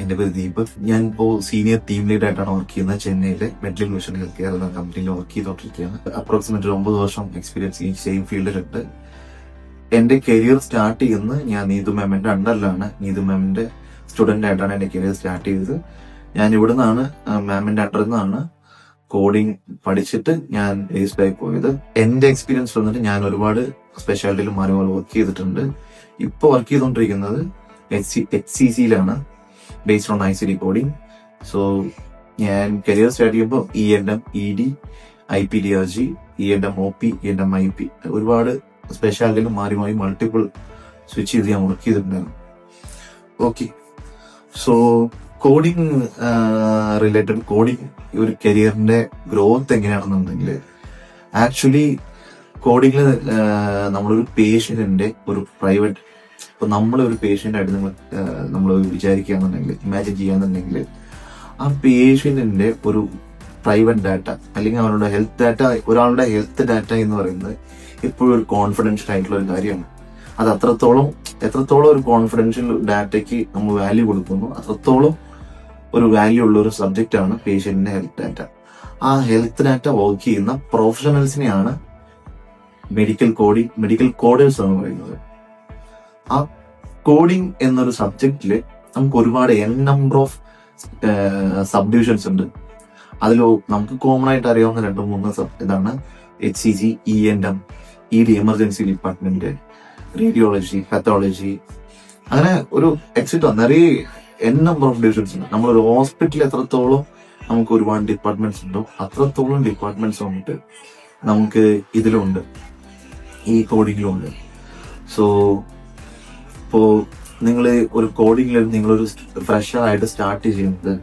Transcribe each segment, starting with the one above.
എൻ്റെ പേര് ദീപക്. ഞാൻ ഇപ്പോൾ സീനിയർ ടീം ലീഡായിട്ടാണ് വർക്ക് ചെയ്യുന്നത്. ചെന്നൈയിലെ മെഡിക്കൽ മിഷൻ ഹെൽത്ത് കെയർ എന്ന കമ്പനിയിൽ വർക്ക് ചെയ്തുകൊണ്ടിരിക്കുകയാണ്. അപ്രോക്സിമേറ്റ് 9 വർഷം എക്സ്പീരിയൻസ് ഈ സെയിം ഫീൽഡിലുണ്ട്. എൻ്റെ കരിയർ സ്റ്റാർട്ട് ചെയ്യുന്നത് ഞാൻ നീതു മാമിന്റെ അണ്ടറിലാണ്. നീതു മാമിന്റെ സ്റ്റുഡന്റ് ആയിട്ടാണ് എൻ്റെ കരിയർ സ്റ്റാർട്ട് ചെയ്തത്. ഞാൻ ഇവിടെ നിന്നാണ് മാമിന്റെ അണ്ടറിൽ നിന്നാണ് കോഡിംഗ് പഠിച്ചിട്ട് ഞാൻ വേസ്റ്റ് ആയി പോയത്. എൻ്റെ എക്സ്പീരിയൻസ് വന്നിട്ട് ഞാൻ ഒരുപാട് സ്പെഷ്യാലിറ്റിയിൽ മാറി വർക്ക് ചെയ്തിട്ടുണ്ട്. ഇപ്പോൾ വർക്ക് ചെയ്തുകൊണ്ടിരിക്കുന്നത് HCCയിലാണ്, based on ICD coding. So ഞാൻ കരിയർ സ്റ്റാർട്ട് ചെയ്യുമ്പോൾ ENM, ED, IPDRG, ENM OP, ENM IP ഒരുപാട് സ്പെഷ്യാലിറ്റിയിൽ മാറി മൾട്ടിപ്പിൾ സ്വിച്ച് ചെയ്ത് ഞാൻ വർക്ക് ചെയ്തിട്ടുണ്ടായിരുന്നു. Okay, so coding related coding ഒരു കരിയറിന്റെ ഗ്രോത്ത് എങ്ങനെയാണെന്നുണ്ടെങ്കിൽ, ആക്ച്വലി കോഡിംഗിൽ നമ്മളൊരു പേഷ്യന്റിന്റെ ഒരു പ്രൈവറ്റ്, ഇപ്പൊ നമ്മളൊരു പേഷ്യന്റ് ആയിട്ട് നമ്മൾ വിചാരിക്കുകയാണെന്നുണ്ടെങ്കിൽ, ഇമാജിൻ ചെയ്യാന്നുണ്ടെങ്കിൽ, ആ പേഷ്യന്റിന്റെ ഒരു പ്രൈവറ്റ് ഡാറ്റ അല്ലെങ്കിൽ അവരുടെ ഹെൽത്ത് ഡാറ്റ, ഒരാളുടെ ഹെൽത്ത് ഡാറ്റ എന്ന് പറയുന്നത് എപ്പോഴും ഒരു കോൺഫിഡൻഷ്യൽ ആയിട്ടുള്ള ഒരു കാര്യമാണ്. അത് എത്രത്തോളം ഒരു കോൺഫിഡൻഷ്യൽ ഡാറ്റയ്ക്ക് നമ്മൾ വാല്യൂ കൊടുക്കുന്നു, അത്രത്തോളം ഒരു വാല്യൂ ഉള്ള ഒരു സബ്ജക്റ്റ് ആണ് പേഷ്യന്റിന്റെ ഹെൽത്ത് ഡാറ്റ. ആ ഹെൽത്ത് ഡാറ്റ വർക്ക് ചെയ്യുന്ന പ്രൊഫഷണൽസിനെയാണ് മെഡിക്കൽ കോഡേഴ്സ് എന്ന് പറയുന്നത്. ആ കോഡിംഗ് എന്നൊരു സബ്ജക്റ്റില് നമുക്ക് ഒരുപാട് നമ്പർ ഓഫ് സബ് ഉണ്ട്. അതിൽ നമുക്ക് കോമൺ ആയിട്ട് അറിയാവുന്ന 2-3 ഇതാണ് HCG, ENM, ED emergency department, radiology, pathology, അങ്ങനെ ഒരു എക്സിറ്റ് നിറയെ നമ്പർ ഓഫ് ഡിവിഷൻസ് ഉണ്ട്. നമ്മളൊരു ഹോസ്പിറ്റലിൽ എത്രത്തോളം നമുക്ക് ഒരുപാട് ഡിപ്പാർട്ട്മെന്റ്സ് ഉണ്ടോ അത്രത്തോളം ഡിപ്പാർട്ട്മെന്റ്സ് വന്നിട്ട് നമുക്ക് ഇതിലുണ്ട്, ഈ കോഡിങ്ങിലുണ്ട്. സോ ഇപ്പോ നിങ്ങൾ ഒരു കോഡിങ്ങിൽ നിങ്ങളൊരു ഫ്രഷർ ആയിട്ട് സ്റ്റാർട്ട് ചെയ്യുന്നത്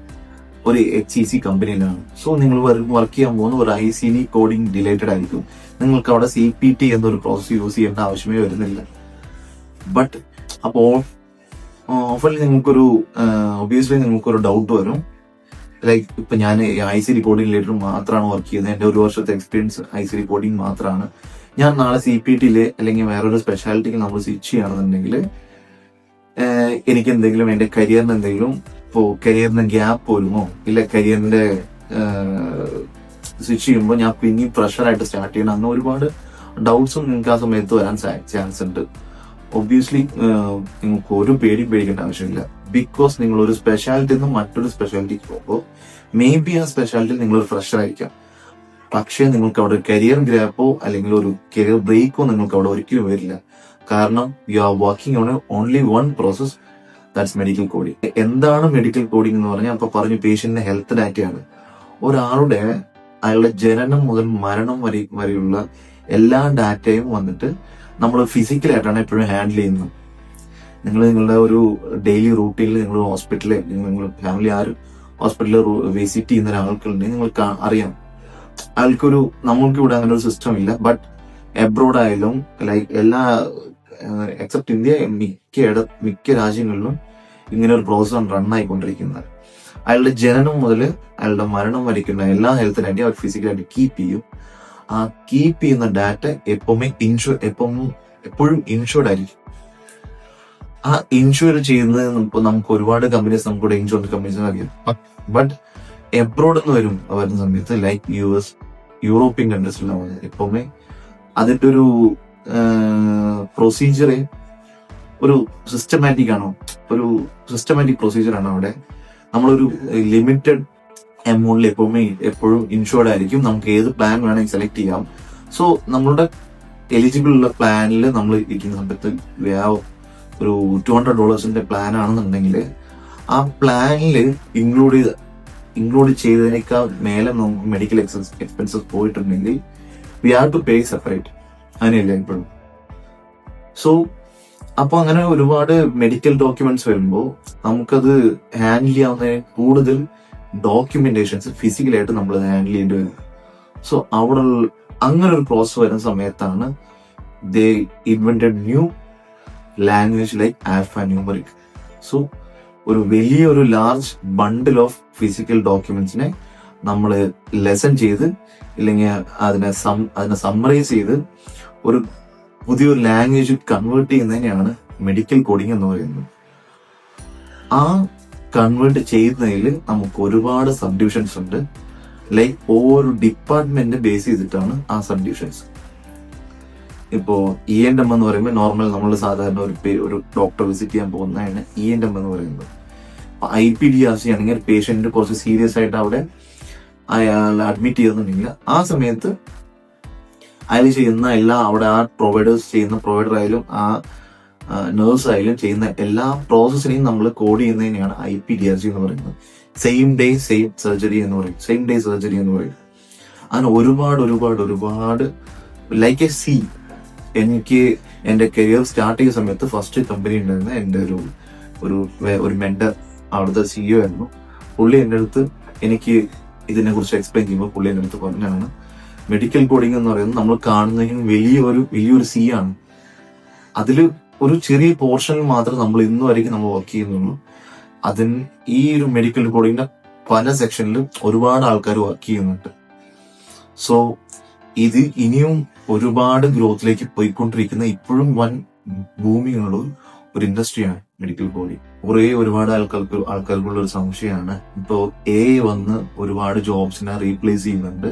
ഒരു HCC കമ്പനിയിലാണ്. സോ നിങ്ങൾ വർക്ക് ചെയ്യാൻ പോകുന്ന ഒരു ICD കോഡിംഗ് റിലേറ്റഡ് ആയിരിക്കും. നിങ്ങൾക്ക് അവിടെ CPT എന്നൊരു പ്രോസസ് യൂസ് ചെയ്യേണ്ട ആവശ്യമേ വരുന്നില്ല. ബട്ട് അപ്പോൾ ഓഫറിൽ ഒബിയസ്ലി നിങ്ങൾക്കൊരു ഡൗട്ട് വരും. ലൈക്ക് ഇപ്പൊ ഞാൻ ICD കോഡിംഗ് റിലേറ്റഡ് മാത്രമാണ് വർക്ക് ചെയ്യുന്നത്, എന്റെ 1 വർഷത്തെ എക്സ്പീരിയൻസ് ICD കോഡിംഗ് മാത്രമാണ്. ഞാൻ നാളെ CPTയില് അല്ലെങ്കിൽ വേറൊരു സ്പെഷ്യാലിറ്റിക്ക് നമ്മൾ സ്വിച്ച് ചെയ്യുകയാണെന്നുണ്ടെങ്കിൽ എനിക്ക് എന്തെങ്കിലും എന്റെ കരിയറിന് എന്തെങ്കിലും കരിയറിന് ഗ്യാപ്പ് വരുമോ, ഇല്ല കരിയറിന്റെ സ്വിച്ച് ചെയ്യുമ്പോൾ ഞാൻ പിന്നെയും ഫ്രഷറായിട്ട് സ്റ്റാർട്ട് ചെയ്യണം, അങ്ങനെ ഒരുപാട് ഡൗട്ട്സും നിങ്ങൾക്ക് ആ സമയത്ത് വരാൻ ചാൻസ് ഉണ്ട്. ഒബ്വിയസ്ലി നിങ്ങൾക്ക് ഒരു പേടിക്കേണ്ട ആവശ്യമില്ല. ബിക്കോസ് നിങ്ങൾ ഒരു സ്പെഷ്യാലിറ്റിയിൽ നിന്ന് മറ്റൊരു സ്പെഷ്യാലിറ്റിക്ക് പോകുമ്പോൾ മേ ബി ആ സ്പെഷ്യാലിറ്റിയിൽ നിങ്ങളൊരു ഫ്രഷർ ആയിരിക്കാം, പക്ഷേ നിങ്ങൾക്ക് അവിടെ കരിയർ ഗ്യാപ്പോ അല്ലെങ്കിൽ ഒരു കരിയർ ബ്രേക്കോ നിങ്ങൾക്ക് അവിടെ ഒരിക്കലും വരില്ല. കാരണം you are working on only one process, that's medical coding. എന്താണ് മെഡിക്കൽ കോഡിംഗ് എന്ന് പറഞ്ഞാൽ, അപ്പൊ പറഞ്ഞു പേഷ്യന്റിന്റെ ഹെൽത്ത് ഡാറ്റയാണ്. അയാളുടെ ജനനം മുതൽ മരണം വരെയുള്ള എല്ലാ ഡാറ്റയും വന്നിട്ട് നമ്മൾ ഫിസിക്കലായിട്ടാണ് എപ്പോഴും ഹാൻഡിൽ ചെയ്യുന്നത്. നിങ്ങളുടെ ഒരു ഡെയിലി റൂട്ടീനിൽ നിങ്ങൾ ഹോസ്പിറ്റലിൽ, നിങ്ങൾ ഫാമിലി ആരും ഹോസ്പിറ്റലിൽ വിസിറ്റ് ചെയ്യുന്ന ഒരാൾക്കുണ്ടെങ്കിൽ നിങ്ങൾക്ക് അറിയാം, നമ്മൾക്ക് ഇവിടെ അങ്ങനെ ഒരു സിസ്റ്റം ഇല്ല. ബട്ട് എബ്രോഡ് ആയാലും ലൈക്ക് എല്ലാ എക്സെപ്റ്റ് ഇന്ത്യ, മിക്ക രാജ്യങ്ങളിലും ഇങ്ങനെ ഒരു പ്രോസസ് റൺ ആയിക്കൊണ്ടിരിക്കുന്നത്. അയാളുടെ ജനനം മുതൽ അയാളുടെ മരണം വരയ്ക്കുന്ന എല്ലാ ഹെൽത്ത് ഡാറ്റയും അവർ ഫിസിക്കലായിട്ട് കീപ്പ് ചെയ്യും. ആ കീപ്പ് ചെയ്യുന്ന ഡാറ്റ എപ്പോഴും ഇൻഷുർഡ് ആയിരിക്കും. ആ ഇൻഷുർ ചെയ്യുന്നത് നമുക്ക് ഒരുപാട് കമ്പനീസ്, നമുക്കിവിടെ ഇൻഷുറൻസ് കമ്പനീസ് അറിയാം. ബട്ട് എബ്രോഡ് എന്ന് വരുന്ന സമയത്ത് ലൈക്ക് US, യൂറോപ്യൻ കൺട്രീസിലാണ് എപ്പോഴും അതിന്റെ ഒരു പ്രൊസീജിയറെ ഒരു സിസ്റ്റമാറ്റിക് പ്രൊസീജിയർ ആണ്. അവിടെ നമ്മളൊരു ലിമിറ്റഡ് എമൗണ്ടിൽ എപ്പോഴും ഇൻഷുർഡ് ആയിരിക്കും. നമുക്ക് ഏത് പ്ലാൻ വേണമെങ്കിൽ സെലക്ട് ചെയ്യാം. സോ നമ്മളുടെ എലിജിബിൾ ഉള്ള പ്ലാനിൽ നമ്മൾ ഇരിക്കുന്ന സമയത്ത് ഒരു $200 പ്ലാൻ ആണെന്നുണ്ടെങ്കിൽ ആ പ്ലാനിൽ ഇൻക്ലൂഡ് ചെയ്തതിനേക്കാൾ മേലെ നമുക്ക് മെഡിക്കൽ എക്സ്പെൻസസ് പോയിട്ടുണ്ടെങ്കിൽ we have to pay separate. അങ്ങനെയല്ല ഇപ്പോഴും. സോ അപ്പൊ അങ്ങനെ ഒരുപാട് മെഡിക്കൽ ഡോക്യുമെന്റ്സ് വരുമ്പോൾ നമുക്കത് ഹാൻഡിൽ ചെയ്യാവുന്ന കൂടുതൽ ഡോക്യുമെന്റേഷൻസ് ഫിസിക്കലായിട്ട് നമ്മൾ ഹാൻഡിൽ ചെയ്യേണ്ടി വരും. സോ അവിടെ അങ്ങനെ ഒരു പ്രോസസ് വരുന്ന സമയത്താണ് they invented new language like alphanumeric. So ഒരു വലിയൊരു ലാർജ് ബണ്ടിൽ ഓഫ് ഫിസിക്കൽ ഡോക്യുമെന്റ്സിനെ നമ്മൾ ലെസൺ ചെയ്ത് ഇല്ലെങ്കിൽ അതിനെ സമ്മറൈസ് ചെയ്ത് ഒരു പുതിയൊരു ലാംഗ്വേജ് കൺവേർട്ട് ചെയ്യുന്നതിനെയാണ് മെഡിക്കൽ കോഡിംഗ് എന്ന് പറയുന്നത്. ആ കൺവേർട്ട് ചെയ്യുന്നതിൽ നമുക്ക് ഒരുപാട് സബ് ഡിവിഷൻസ് ഉണ്ട്. ലൈക്ക് ഓരോ ഡിപ്പാർട്ട്മെന്റ് ബേസ് ചെയ്തിട്ടാണ് ആ സബ് ഡിവിഷൻസ്. ഇപ്പോ ENM എന്ന് പറയുമ്പോൾ നോർമൽ നമ്മൾ സാധാരണ ഒരു ഡോക്ടർ വിസിറ്റ് ചെയ്യാൻ പോകുന്നതാണ് ENM എന്ന് പറയുന്നത്. IPDRC ആണെങ്കിൽ പേഷ്യന്റ് കുറച്ച് സീരിയസ് ആയിട്ട് അവിടെ അയാൾ അഡ്മിറ്റ് ചെയ്യുന്നുണ്ടെങ്കിൽ ആ സമയത്ത് അയാൾ ചെയ്യുന്ന എല്ലാ അവിടെ ആ പ്രൊവൈഡർ ആയാലും ആ നേഴ്സ് ആയാലും ചെയ്യുന്ന എല്ലാ പ്രോസസ്സിനെയും നമ്മൾ കോഡ് ചെയ്യുന്നതിനെയാണ് IPDRC എന്ന് പറയുന്നത്. സെയിം ഡേ സർജറി എന്ന് പറയും. അങ്ങനെ ഒരുപാട് ലൈക്ക് എ സി. എനിക്ക് എന്റെ കരിയർ സ്റ്റാർട്ട് ചെയ്ത സമയത്ത് ഫസ്റ്റ് കമ്പനി ഉണ്ടായിരുന്ന എന്റെ ഒരു മെന്റർ, അവിടുത്തെ CEO ആയിരുന്നു. പുള്ളി എൻ്റെ അടുത്ത് എനിക്ക് ഇതിനെ കുറിച്ച് എക്സ്പ്ലെയിൻ ചെയ്യുമ്പോൾ പുള്ളി എൻ്റെ അടുത്ത് പറഞ്ഞാണ്, മെഡിക്കൽ കോഡിംഗ് എന്ന് പറയുന്നത് നമ്മൾ കാണുന്നതിന് വലിയൊരു സി ആണ്. അതിൽ ഒരു ചെറിയ പോർഷനിൽ മാത്രം നമ്മൾ ഇന്ന് വരെയും നമ്മൾ വർക്ക് ചെയ്യുന്നുള്ളൂ. ഈ ഒരു മെഡിക്കൽ കോഡിങ്ങിന്റെ പല സെക്ഷനിലും ഒരുപാട് ആൾക്കാർ വർക്ക് ചെയ്യുന്നുണ്ട്. സോ ഇത് ഇനിയും ഒരുപാട് ഗ്രോത്തിലേക്ക് പോയിക്കൊണ്ടിരിക്കുന്ന ഇപ്പോഴും വൻ ബൂമിംഗ് ഉള്ള ഒരു ഇൻഡസ്ട്രിയാണ് മെഡിക്കൽ കോഡിംഗ്. ഒരുപാട് ആൾക്കാർക്കുള്ള ഒരു സംശയമാണ്, ഇപ്പോ AI വന്ന് ഒരുപാട് ജോബ്സിനെ റീപ്ലേസ് ചെയ്യുന്നുണ്ട്.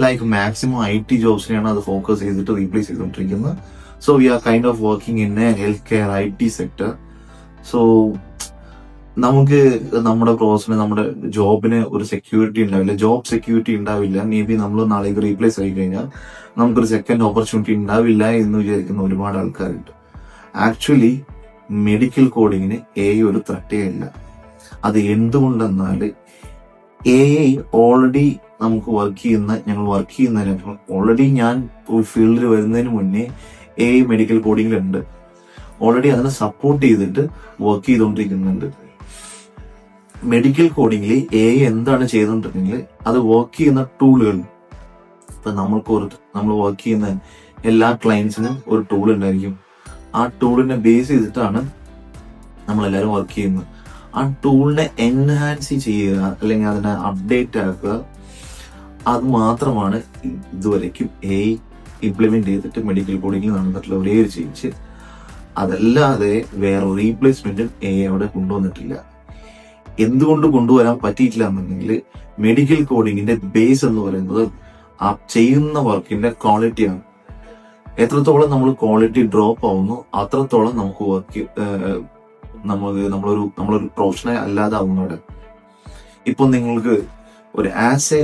ലൈക്ക് മാക്സിമം IT ജോബ്സിനെയാണ് അത് ഫോക്കസ് ചെയ്തിട്ട് റീപ്ലേസ് ചെയ്തുകൊണ്ടിരിക്കുന്നത്. So we are kind of working in A health care IT sector. So നമുക്ക് നമ്മുടെ പ്രോസസ്സിന് നമ്മുടെ ജോബിന് ഒരു സെക്യൂരിറ്റി ഉണ്ടാവില്ല, ജോബ് സെക്യൂരിറ്റി ഉണ്ടാവില്ല. മേ ബി നമ്മൾ നാളേക്ക് റീപ്ലേസ് ആയി കഴിഞ്ഞാൽ നമുക്കൊരു സെക്കൻഡ് ഓപ്പർച്യൂണിറ്റി ഉണ്ടാവില്ല എന്ന് വിചാരിക്കുന്ന ഒരുപാട് ആൾക്കാരുണ്ട്. ആക്ച്വലി മെഡിക്കൽ കോഡിങ്ങിന് AI ഒരു ത്രട്ടേ ഇല്ല. അത് എന്തുകൊണ്ടെന്നാല് AI ഓൾറെഡി നമുക്ക് ഞങ്ങൾ വർക്ക് ചെയ്യുന്നതിന് ഓൾറെഡി ഞാൻ ഫീൽഡിൽ വരുന്നതിന് മുന്നേ AI മെഡിക്കൽ കോഡിങ്ങിലുണ്ട്. ഓൾറെഡി അതിനെ സപ്പോർട്ട് ചെയ്തിട്ട് വർക്ക് ചെയ്തുകൊണ്ടിരിക്കുന്നുണ്ട്. മെഡിക്കൽ കോഡിങ്ങിൽ AI എന്താണ് ചെയ്തുകൊണ്ടിരുന്നെങ്കിൽ അത് വർക്ക് ചെയ്യുന്ന ടൂളുകൾ, ഇപ്പൊ നമ്മൾ വർക്ക് ചെയ്യുന്ന എല്ലാ ക്ലയൻസിനും ഒരു ടൂൾ ഉണ്ടായിരിക്കും. ആ ടൂളിനെ ബേസ് ചെയ്തിട്ടാണ് നമ്മളെല്ലാവരും വർക്ക് ചെയ്യുന്നത്. ആ ടൂളിനെ എൻഹാൻസ് ചെയ്യുക അല്ലെങ്കിൽ അതിനെ അപ്ഡേറ്റ് ആക്കുക, അത് മാത്രമാണ് ഇതുവരേക്കും AI ഇംപ്ലിമെന്റ് ചെയ്തിട്ട് മെഡിക്കൽ കോഡിങ്ങിൽ നടന്നിട്ടുള്ള ഒരേ ഒരു ചേഞ്ച്. അതല്ലാതെ വേറെ റീപ്ലേസ്മെന്റും AI അവിടെ കൊണ്ടുവന്നിട്ടില്ല. എന്തുകൊണ്ട് കൊണ്ടുവരാൻ പറ്റിയിട്ടില്ല എന്നുണ്ടെങ്കിൽ മെഡിക്കൽ കോഡിങ്ങിന്റെ ബേസ് എന്ന് പറയുന്നത് ആ ചെയ്യുന്ന വർക്കിന്റെ ക്വാളിറ്റിയാണ്. എത്രത്തോളം നമ്മൾ ക്വാളിറ്റി ഡ്രോപ്പ് ആവുന്നു അത്രത്തോളം നമുക്ക് വർക്ക് നമ്മളൊരു പ്രൊഫഷണൽ അല്ലാതാവുന്നവിടെ. ഇപ്പൊ നിങ്ങൾക്ക്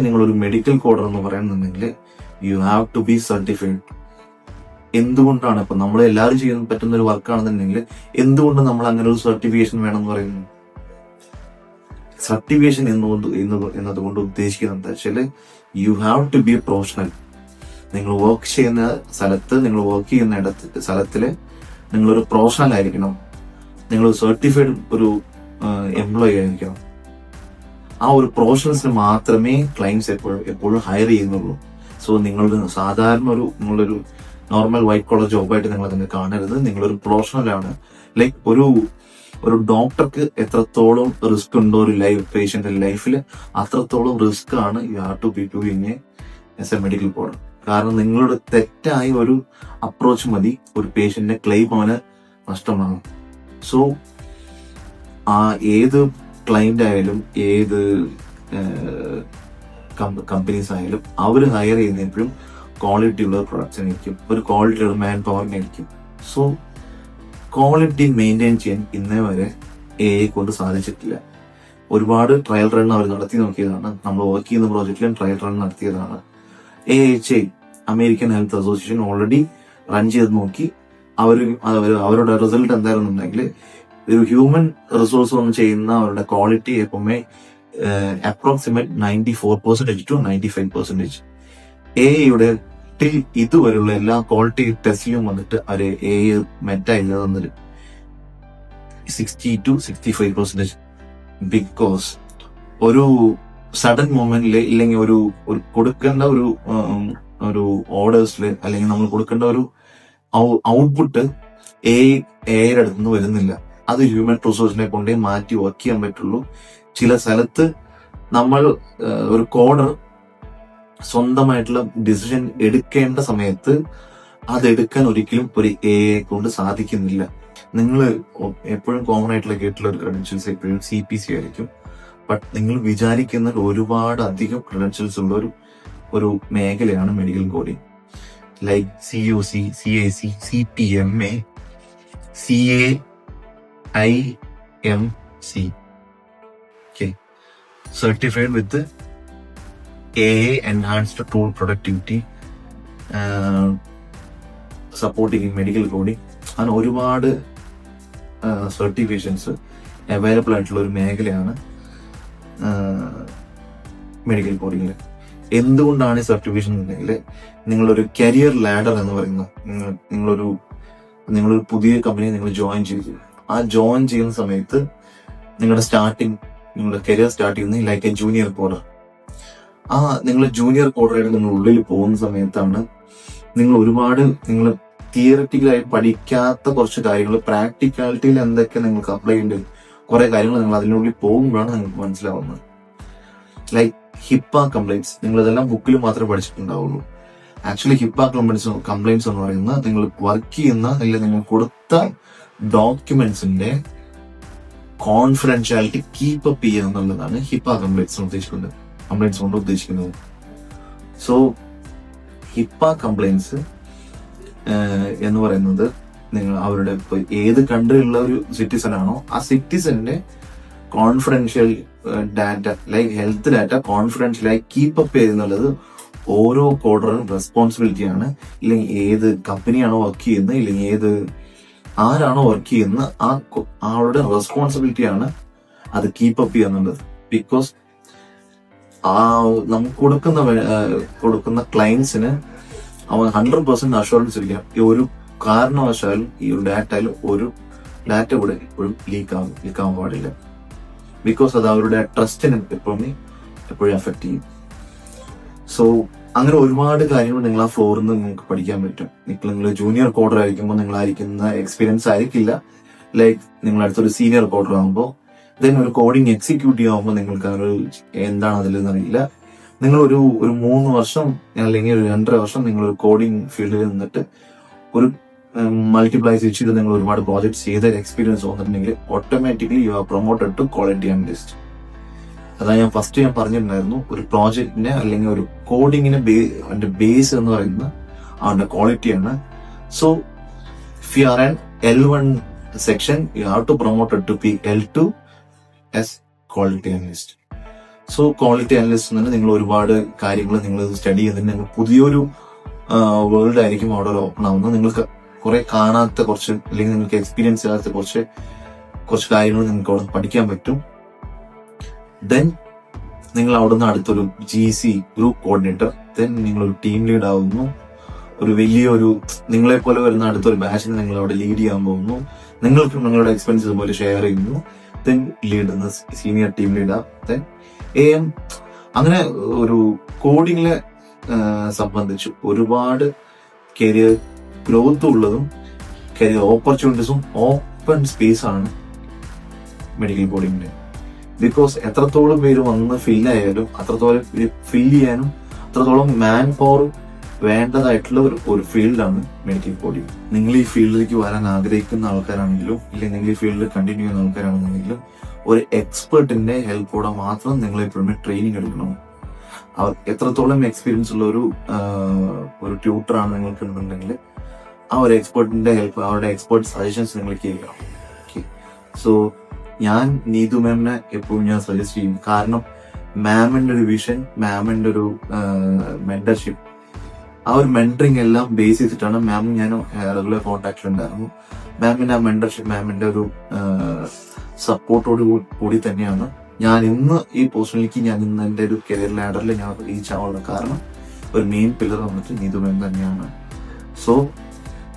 നിങ്ങളൊരു മെഡിക്കൽ കോഡർ എന്ന് പറയുന്നുണ്ടെങ്കിൽ you have to be certified. എന്തുകൊണ്ടാണ് ഇപ്പൊ നമ്മൾ എല്ലാവരും ചെയ്യാൻ പറ്റുന്ന ഒരു വർക്കാണെന്നുണ്ടെങ്കിൽ എന്തുകൊണ്ട് നമ്മൾ അങ്ങനെ ഒരു സർട്ടിഫിക്കേഷൻ വേണമെന്ന് പറയുന്നു? സർട്ടിഫിക്കേഷൻ എന്നതുകൊണ്ട് ഉദ്ദേശിക്കുന്നത് എന്താ വെച്ചാല് you have to be a professional. നിങ്ങൾ വർക്ക് ചെയ്യുന്ന സ്ഥലത്തില് നിങ്ങളൊരു പ്രൊഫഷണൽ ആയിരിക്കണം. നിങ്ങൾ സർട്ടിഫൈഡ് ഒരു എംപ്ലോയി ആയിരിക്കണം. ആ ഒരു പ്രൊഫഷണൽസിന് മാത്രമേ ക്ലയൻസ് എപ്പോഴും ഹയർ ചെയ്യുന്നുള്ളൂ. സോ നിങ്ങളൊരു നോർമൽ വൈറ്റ് കോളർ ജോബായിട്ട് നിങ്ങൾ അതിനെ കാണരുത്. നിങ്ങളൊരു പ്രൊഫഷണലാണ്. ലൈക്ക് ഒരു ഡോക്ടർക്ക് എത്രത്തോളം റിസ്ക് ഉണ്ടോ ഒരു പേഷ്യന്റ് ലൈഫിൽ, അത്രത്തോളം റിസ്ക് ആണ് you have to be doing as a medical coder. കാരണം നിങ്ങളുടെ തെറ്റായ ഒരു അപ്രോച്ച് മതി ഒരു പേഷ്യന്റിന്റെ ക്ലെയിം അവന് നഷ്ടമാകും. സോ ഏത് ക്ലയന്റ് ആയാലും ഏത് കമ്പനീസ് ആയാലും അവർ ഹയർ ചെയ്യുന്നപ്പോഴും ക്വാളിറ്റി ഉള്ള പ്രൊഡക്ട്സിനായിരിക്കും, ഒരു ക്വാളിറ്റി ഉള്ള മാൻ പവറിനായിരിക്കും. സോ ക്വാളിറ്റി മെയിൻറ്റെയിൻ ചെയ്യാൻ ഇന്നേ വരെ AI കൊണ്ട് സാധിച്ചിട്ടില്ല. ഒരുപാട് ട്രയൽ റൺ അവർ നടത്തി നോക്കിയതാണ്. നമ്മൾ വർക്ക് ചെയ്യുന്ന പ്രോജക്റ്റിലും ട്രയൽ റൺ നടത്തിയതാണ്. AHA American health association already run ചെയ്ത് നോക്കി. അവരുടെ റിസൾട്ട് എന്തായിരുന്നുണ്ടെങ്കിൽ ഒരു ഹ്യൂമൻ റിസോഴ്സ് വന്ന് ചെയ്യുന്ന അവരുടെ ക്വാളിറ്റി എപ്പോഴും അപ്രോക്സിമേറ്റ് 94% to 95%. AIയുടെ ഇതുവരെയുള്ള എല്ലാ ക്വാളിറ്റി ടെസ്റ്റിലും വന്നിട്ട് അവര് AI മെറ്റായില്ല തന്നിട്ട് 60 to 65%. ബിക്കോസ് ഒരു സഡൻ മൊമെന്റില് ഇല്ലെങ്കിൽ ഒരു കൊടുക്കേണ്ട ഒരു ഓർഡേഴ്സില് അല്ലെങ്കിൽ നമ്മൾ കൊടുക്കേണ്ട ഒരു ഔട്ട്പുട്ട് AI അടുത്തുനിന്ന് വരുന്നില്ല. അത് ഹ്യൂമൻ റിസോഴ്സിനെ കൊണ്ടേ മാറ്റി വർക്ക് ചെയ്യാൻ പറ്റുള്ളൂ. ചില സ്ഥലത്ത് നമ്മൾ ഒരു കോഡർ സ്വന്തമായിട്ടുള്ള ഡിസിഷൻ എടുക്കേണ്ട സമയത്ത് അതെടുക്കാൻ ഒരിക്കലും ഒരു AI കൊണ്ട് സാധിക്കുന്നില്ല. നിങ്ങൾ എപ്പോഴും കോമൺ ആയിട്ടുള്ള കേട്ടുള്ള ഒരു ക്രെഡൻഷ്യൽസ് എപ്പോഴും CPC ആയിരിക്കും. ബട്ട് നിങ്ങൾ വിചാരിക്കുന്ന ഒരുപാട് അധികം ക്രെഡൻഷ്യൽസ് ഉള്ള ഒരു മേഖലയാണ് medical coding. Like COC, CAC, CPMA, CAIMC. Okay, certified with the AA enhanced tool productivity, supporting in medical coding. അങ്ങനെ ഒരുപാട് സർട്ടിഫിക്കേഷൻസ് അവൈലബിൾ ആയിട്ടുള്ള ഒരു മേഖലയാണ് മെഡിക്കൽ കോഡിങ്ങിൽ. എന്തുകൊണ്ടാണ് ഈ സർട്ടിഫിക്കേഷൻ ഉണ്ടെങ്കിൽ നിങ്ങളൊരു കരിയർ ലാഡർ എന്ന് പറയുന്ന നിങ്ങളൊരു പുതിയ കമ്പനി നിങ്ങൾ ജോയിൻ ചെയ്തു. ആ ജോയിൻ ചെയ്യുന്ന സമയത്ത് നിങ്ങളുടെ കരിയർ സ്റ്റാർട്ട് ചെയ്യുന്നത് ലൈക്ക് എ ജൂനിയർ കോഡർ. നിങ്ങൾ ജൂനിയർ കോഡറായിട്ട് നിങ്ങൾ ഉള്ളിൽ പോകുന്ന സമയത്താണ് നിങ്ങൾ തിയററ്റിക്കലായി പഠിക്കാത്ത കുറച്ച് കാര്യങ്ങൾ പ്രാക്ടിക്കാലിറ്റിയിൽ എന്തൊക്കെ നിങ്ങൾക്ക് അപ്ലൈ ചെയ്യേണ്ടത് കുറെ കാര്യങ്ങൾ നിങ്ങൾ അതിനുള്ളിൽ പോകുമ്പോഴാണ് നിങ്ങൾക്ക് മനസ്സിലാവുന്നത്. ലൈക്ക് HIPAA കംപ്ലൈൻറ്റ്സ്, നിങ്ങൾ ഇതെല്ലാം ബുക്കിൽ മാത്രമേ പഠിച്ചിട്ടുണ്ടാവുള്ളൂ. ആക്ച്വലി HIPAA കംപ്ലൈൻറ്റ്സ് എന്ന് പറയുന്നത് നിങ്ങൾ വർക്ക് ചെയ്യുന്ന അല്ലെങ്കിൽ നിങ്ങൾ കൊടുത്ത ഡോക്യുമെന്റ്സിന്റെ കോൺഫിഡൻഷ്യാലിറ്റി കീപ്പ് അപ്പ് ചെയ്യുക എന്നുള്ളതാണ് HIPAA കംപ്ലൈൻറ്റ്സ് കൊണ്ട് ഉദ്ദേശിക്കുന്നത്. സോ HIPAA കംപ്ലൈൻറ്റ്സ് എന്ന് പറയുന്നത് നിങ്ങൾ അവരുടെ ഏത് കൺട്രിയിലുള്ള ഒരു സിറ്റിസൺ ആണോ ആ സിറ്റിസന്റെ confidential data like health data കോൺഫിഡൻഷ്യലായി കീപ്പ് അപ്പ് ചെയ്യുന്നുള്ളത് ഓരോ കോഡറും റെസ്പോൺസിബിലിറ്റിയാണ്. ഇല്ലെങ്കിൽ ഏത് കമ്പനിയാണോ വർക്ക് ചെയ്യുന്നത് ഇല്ലെങ്കിൽ ആരാണോ വർക്ക് ചെയ്യുന്നത് ആളുടെ റെസ്പോൺസിബിലിറ്റിയാണ് അത് കീപ്പ് അപ്പ് ചെയ്യുന്നുള്ളത്. ബിക്കോസ് നമുക്ക് കൊടുക്കുന്ന ക്ലയൻസിന് അവൻ 100% അഷുറൻസ് ഇരിക്കാം ഈ ഒരു കാരണവശാലും ഈ ഒരു ഡാറ്റയിൽ ഒരു ഡാറ്റ കൂടെ എപ്പോഴും ലീക്കാവാൻ പാടില്ല. ബിക്കോസ് അത് അവരുടെ ട്രസ്റ്റിനെ എപ്പോഴും എഫക്ട് ചെയ്യും. സോ അങ്ങനെ ഒരുപാട് കാര്യങ്ങൾ നിങ്ങൾ ആ ഫ്ലോറിൽ നിന്ന് നിങ്ങൾക്ക് പഠിക്കാൻ പറ്റും. നിങ്ങൾ ജൂനിയർ കോഡർ ആയിരിക്കുമ്പോൾ നിങ്ങളായിരിക്കുന്ന എക്സ്പീരിയൻസ് ആയിരിക്കില്ല ലൈക്ക് നിങ്ങൾ അടുത്തൊരു സീനിയർ കോഡർ ആകുമ്പോൾ ദെൻ ഒരു കോഡിങ് എക്സിക്യൂട്ടീവ് ആകുമ്പോൾ നിങ്ങൾക്ക് അങ്ങനെ എന്താണ് അതിലെന്ന് അറിയില്ല. നിങ്ങൾ ഒരു 3 വർഷം അല്ലെങ്കിൽ ഒരു 2.5 വർഷം നിങ്ങൾ ഒരു കോഡിങ് ഫീൽഡിൽ നിന്നിട്ട് ഒരു മൾട്ടിപ്ലൈ ചെയ്ത് നിങ്ങൾ ഒരുപാട് പ്രോജക്ട്സ് ചെയ്ത എക്സ്പീരിയൻസ് വന്നിട്ടുണ്ടെങ്കിൽ automatically you are promoted to quality analyst. അതാ ഞാൻ പറഞ്ഞിട്ടുണ്ടായിരുന്നു, ഒരു പ്രോജക്റ്റിനെ അല്ലെങ്കിൽ ഒരു കോഡിങ്ങിന്റെ ബേസ് എന്ന് പറയുന്നത് അവന്റെ ക്വാളിറ്റിയാണ്. So if you are an L1 section you have to promoted to be L2 as quality analyst. So quality analyst തന്നെ നിങ്ങൾ ഒരുപാട് കാര്യങ്ങൾ നിങ്ങൾ സ്റ്റഡി ചെയ്തിട്ട് നിങ്ങൾ പുതിയൊരു വേൾഡ് ആയിരിക്കും അവിടെ ഓപ്പൺ ആവുന്നത്. നിങ്ങൾക്ക് കുറെ കാണാത്ത കുറച്ച് അല്ലെങ്കിൽ നിങ്ങൾക്ക് എക്സ്പീരിയൻസ് ചെയ്യാത്ത കുറച്ച് കാര്യങ്ങൾ നിങ്ങൾക്ക് അവിടെ പഠിക്കാൻ പറ്റും. ദെൻ നിങ്ങൾ അവിടുന്ന് അടുത്തൊരു GC ഗ്രൂപ്പ് കോർഡിനേറ്റർ, ദെൻ നിങ്ങളൊരു ടീം ലീഡ് ആവുന്നു. ഒരു വലിയൊരു നിങ്ങളെ പോലെ വരുന്ന അടുത്തൊരു ബാച്ചിന് നിങ്ങൾ അവിടെ ലീഡ് ചെയ്യാൻ പോകുന്നു. നിങ്ങൾക്കും നിങ്ങളുടെ എക്സ്പീരിയൻസ് പോലെ ഷെയർ ചെയ്യുന്നു. Then lead senior team leader, then AM. അങ്ങനെ ഒരു കോഡിങ്ങിനെ സംബന്ധിച്ച് ഒരുപാട് കരിയർ ഗ്രോത്ത് ഉള്ളതും കരിയർ ഓപ്പർച്യൂണിറ്റീസും ഓപ്പൺ സ്പേസ് ആണ് മെഡിക്കൽ കോഡിങ്ങിന്റെ. ബിക്കോസ് എത്രത്തോളം പേര് വന്ന് ഫില്ലായാലും അത്രത്തോളം ഫില്ല് ചെയ്യാനും അത്രത്തോളം മാൻ പവർ വേണ്ടതായിട്ടുള്ള ഒരു ഫീൽഡാണ് മെഡിക്കൽ കോഡിങ്. നിങ്ങൾ ഈ ഫീൽഡിലേക്ക് വരാൻ ആഗ്രഹിക്കുന്ന ആൾക്കാരാണെങ്കിലും ഇല്ലെങ്കിൽ നിങ്ങൾ ഈ ഫീൽഡിൽ കണ്ടിന്യൂ ചെയ്യുന്ന ആൾക്കാരാണെന്നുണ്ടെങ്കിലും ഒരു എക്സ്പെർട്ടിന്റെ ഹെൽപ്പോടെ മാത്രം നിങ്ങൾ എപ്പോഴും ട്രെയിനിങ് എടുക്കണം. എത്രത്തോളം എക്സ്പീരിയൻസ് ഉള്ള ഒരു ട്യൂട്ടറാണ് നിങ്ങൾക്ക് ഉണ്ടെങ്കിൽ ആ ഒരു എക്സ്പെർട്ടിന്റെ ഹെൽപ്പ് അവരുടെ എക്സ്പെർട്ട് സജഷൻസ് നിങ്ങൾ കേൾക്കണം. സോ ഞാൻ നീതു മാമിനെ എപ്പോഴും ഞാൻ സജസ്റ്റ് ചെയ്യും. കാരണം മാമിന്റെ ഒരു വിഷൻ, മാമിന്റെ ഒരു മെന്റർഷിപ്പ്, ആ ഒരു മെന്ററിങ് എല്ലാം ബേസ് ചെയ്തിട്ടാണ് മാമും ഞാനും റെഗുലർ കോൺടാക്റ്റിലുണ്ടായിരുന്നു. മാമിന്റെ ആ മെന്റർഷിപ്പ്, മാമിന്റെ ഒരു സപ്പോർട്ടോട് കൂടി തന്നെയാണ് ഞാൻ ഇന്ന് ഈ പൊസിഷനിലേക്ക് ഞാൻ ഇന്ന് എൻ്റെ ഒരു കരിയർ ലാഡറിൽ ഞാൻ റീച്ച് ആവാനുള്ള കാരണം ഒരു മെയിൻ പില്ലർ വന്നിട്ട് നീതു മാം തന്നെയാണ്. സോ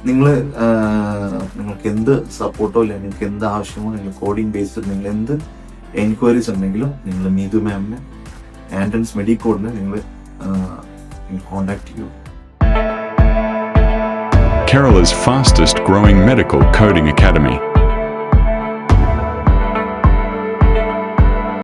നിങ്ങൾക്ക് എന്ത് സപ്പോർട്ടോ അല്ലെങ്കിൽ നിങ്ങൾക്ക് എന്ത് ആവശ്യമോ നിങ്ങൾ കോഡിംഗ് ബേസ്ഡ് നിങ്ങൾ എന്ത് എൻക്വയറീസ് ഉണ്ടെങ്കിലും നിങ്ങൾ നീതു മാമിനെ ആൻഡൻസ് മെഡിക്കോഡിനെ നിങ്ങൾ കോൺടാക്ട് ചെയ്യൂ. Kerala's fastest growing medical coding academy.